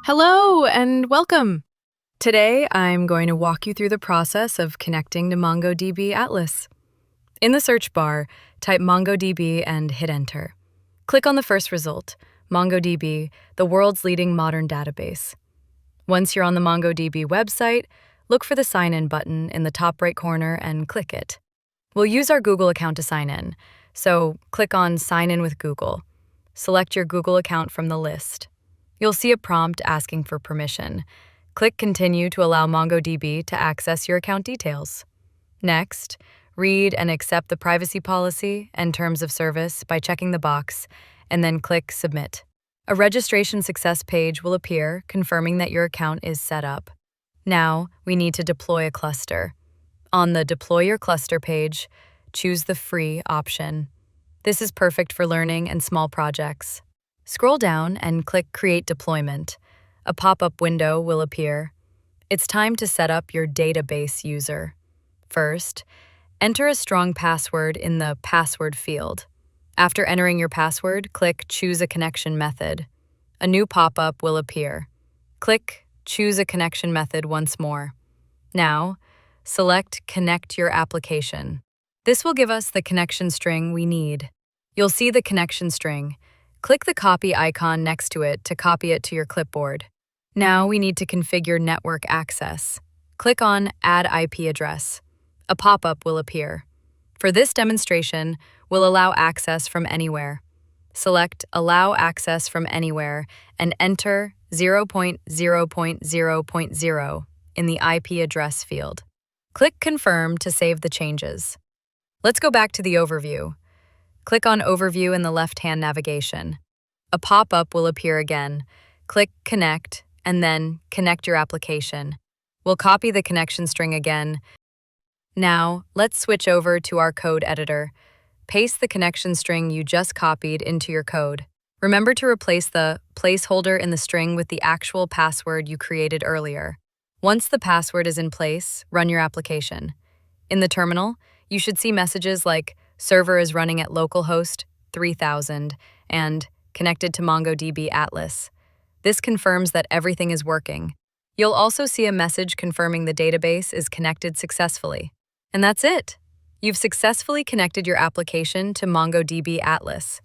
Hello and welcome. Today, I'm going to walk you through the process of connecting to MongoDB Atlas. In the search bar, type MongoDB and hit enter. Click on the first result, MongoDB, the world's leading modern database. Once you're on the MongoDB website, look for the Sign In button in the top right corner and click it. We'll use our Google account to sign in, so click on Sign In with Google. Select your Google account from the list. You'll see a prompt asking for permission. Click Continue to allow MongoDB to access your account details. Next, read and accept the privacy policy and terms of service by checking the box, and then click Submit. A registration success page will appear confirming that your account is set up. Now, we need to deploy a cluster. On the Deploy Your Cluster page, choose the free option. This is perfect for learning and small projects. Scroll down and click Create Deployment. A pop-up window will appear. It's time to set up your database user. First, enter a strong password in the Password field. After entering your password, click Choose a Connection Method. A new pop-up will appear. Click Choose a Connection Method once more. Now, select Connect Your Application. This will give us the connection string we need. You'll see the connection string. Click the copy icon next to it to copy it to your clipboard. Now we need to configure network access. Click on Add IP address. A pop-up will appear. For this demonstration, we'll allow access from anywhere. Select Allow Access from Anywhere and enter 0.0.0.0 in the IP address field. Click Confirm to save the changes. Let's go back to the overview. Click on Overview in the left-hand navigation. A pop-up will appear again. Click Connect, and then Connect Your Application. We'll copy the connection string again. Now, let's switch over to our code editor. Paste the connection string you just copied into your code. Remember to replace the placeholder in the string with the actual password you created earlier. Once the password is in place, run your application. In the terminal, you should see messages like Server is running at localhost 3000 and connected to MongoDB Atlas. This confirms that everything is working. You'll also see a message confirming the database is connected successfully. And that's it. You've successfully connected your application to MongoDB Atlas.